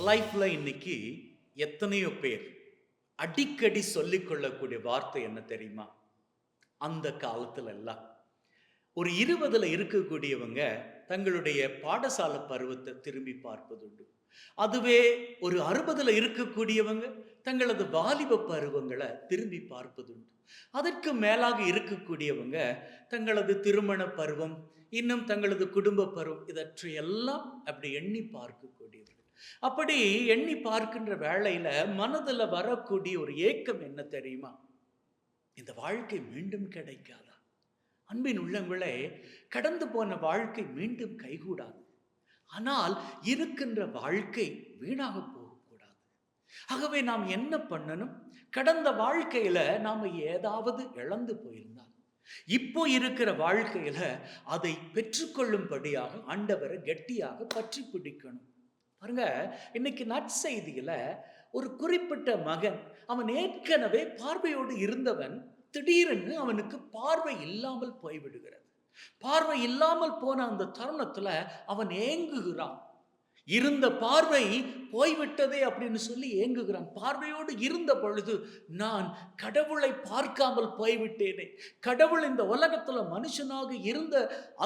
லைஃப்ல இன்னைக்கு எத்தனையோ பேர் அடிக்கடி சொல்லிக்கொள்ளக்கூடிய வார்த்தை என்ன தெரியுமா? அந்த காலத்துல எல்லாம் ஒரு 20ல இருக்கக்கூடியவங்க தங்களுடைய பாடசாலை பருவத்தை திரும்பி பார்ப்பதுண்டு. அதுவே ஒரு 60ல இருக்கக்கூடியவங்க தங்களது வாலிப பருவங்களை திரும்பி பார்ப்பதுண்டு. அதற்கு மேலாக இருக்கக்கூடியவங்க தங்களது திருமண பருவம், இன்னும் தங்களது குடும்ப பருவம், இவற்றையெல்லாம் அப்படி எண்ணி பார்க்கக்கூடியவர்கள். அப்படி எண்ணி பார்க்கின்ற வேளையில மனதுல வரக்கூடிய ஒரு ஏக்கம் என்ன தெரியுமா? இந்த வாழ்க்கை மீண்டும் கிடைக்காதா? அன்பின் உள்ளங்களே, கடந்து போன வாழ்க்கை மீண்டும் கைகூடாது. ஆனால் இருக்கின்ற வாழ்க்கை வீணாக போகக்கூடாது. ஆகவே நாம் என்ன பண்ணணும்? கடந்த வாழ்க்கையில நாம ஏதாவது இழந்து போயிருந்தால் இப்போ இருக்கிற வாழ்க்கையில அதை பெற்றுக்கொள்ளும்படியாக ஆண்டவரை கெட்டியாக பற்றி பிடிக்கணும். பாருங்க, இன்னைக்கு நற்செய்தியில ஒரு குறிப்பிட்ட மகன், அவன் ஏற்கனவே பார்வையோடு இருந்தவன், திடீரென்று அவனுக்கு பார்வை இல்லாமல் போய்விடுகிறது. பார்வை இல்லாமல் போன அந்த தருணத்துல அவன் ஏங்குகிறான். இருந்த பார்வை போய்விட்டதே அப்படின்னு சொல்லி ஏங்குகிறான். பார்வையோடு இருந்த பொழுது நான் கடவுளை பார்க்காமல் போய்விட்டேனே, கடவுள் இந்த உலகத்துல மனுஷனாக இருந்த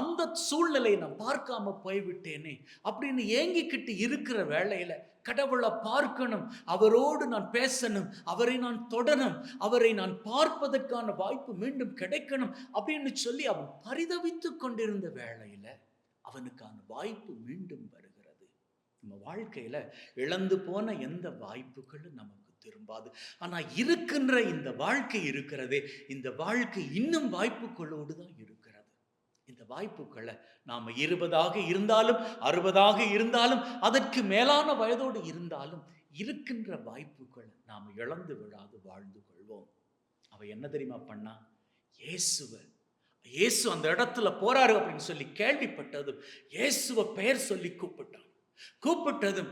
அந்த சூழ்நிலையை நான் பார்க்காம போய்விட்டேனே அப்படின்னு ஏங்கிக்கிட்டு இருக்கிற வேளையில கடவுளை பார்க்கணும், அவரோடு நான் பேசணும், அவரை நான் தொடணும், அவரை நான் பார்ப்பதற்கான வாய்ப்பு மீண்டும் கிடைக்கணும் அப்படின்னு சொல்லி அவன் பரிதவித்து கொண்டிருந்த வேளையில அவனுக்கான வாய்ப்பு மீண்டும் வருகிறது. நம்ம வாழ்க்கையில இழந்து போன எந்த வாய்ப்புகளும் நமக்கு திரும்பாது. ஆனா இருக்கின்ற இந்த வாழ்க்கை இருக்கிறதே, இந்த வாழ்க்கை இன்னும் வாய்ப்புகளோடு தான் இருக்கிறது. இந்த வாய்ப்புகளை நாம 20ஆக இருந்தாலும் 60ஆக இருந்தாலும் அதற்கு மேலான வயதோடு இருந்தாலும் இருக்கின்ற வாய்ப்புகளை நாம் இழந்து விடாது வாழ்ந்து கொள்வோம். அவ என்ன தெரியுமா பண்ணா? இயேசு அந்த இடத்துல போறாரு அப்படின்னு சொல்லி கேள்விப்பட்டதும் இயேசுவை பெயர் சொல்லி கூப்பிட்டதும்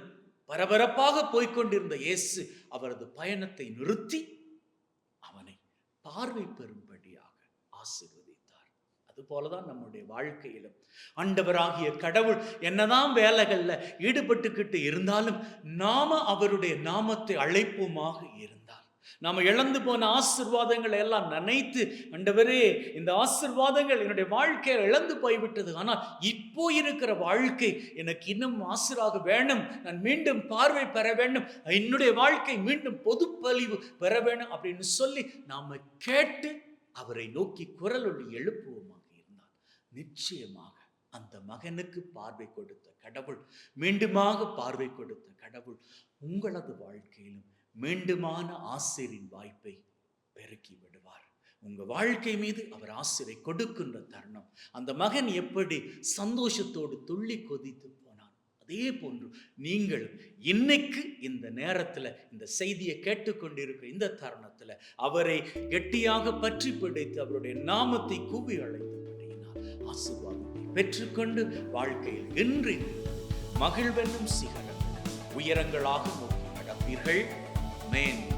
பரபரப்பாக போய்கொண்டிருந்த இயேசு அவரது பயணத்தை நிறுத்தி அவனை பார்வை பெறும்படியாக ஆசீர்வதித்தார். அதுபோலதான் நம்முடைய வாழ்க்கையிலும் ஆண்டவராகிய கடவுள் என்னதான் வேலைகள்ல ஈடுபட்டுக்கிட்டு இருந்தாலும் நாம அவருடைய நாமத்தை அழைப்போமாக இருந்தால், நாம இழந்து போன ஆசீர்வாதங்களை எல்லாம் நினைத்து, ஆண்டவரே இந்த ஆசீர்வாதங்கள் என்னுடைய வாழ்க்கையில் இழந்து போய்விட்டது, ஆனால் இப்போ இருக்கிற வாழ்க்கை எனக்கு இன்னும் ஆசீர்வாக வேணும், நான் மீண்டும் பார்வை பெற வேண்டும், என்னுடைய வாழ்க்கை மீண்டும் பொதுப்பழிவு பெற வேண்டும் அப்படின்னு சொல்லி நாம கேட்டு அவரை நோக்கி குரல் ஒலி எழுப்புவோமாக இருந்தால் நிச்சயமாக அந்த மகனுக்கு பார்வை கொடுத்த கடவுள், மீண்டுமாக பார்வை கொடுத்த கடவுள் உங்களது வாழ்க்கையிலும் மீண்டுமான ஆசிரியின் வாய்ப்பை பெருக்கி விடுவார். உங்க வாழ்க்கை மீது அவர் ஆசிரை கொடுக்கின்ற தருணம், அந்த மகன் எப்படி சந்தோஷத்தோடு துள்ளி கொதித்து போனான், அதே போன்று நீங்களும் இன்னைக்கு இந்த நேரத்துல இந்த செய்தியை கேட்டுக்கொண்டிருக்கிற இந்த தருணத்துல அவரை கெட்டியாக பற்றி பிடித்து அவருடைய நாமத்தை கூவி அழைத்தபடியினால் ஆசீர்வாதத்தை பெற்றுக்கொண்டு வாழ்க்கையில் என்று மகிழ்வென்னும் சிகரம் உயரங்களாக நோக்கி நடப்பீர்கள். Amen.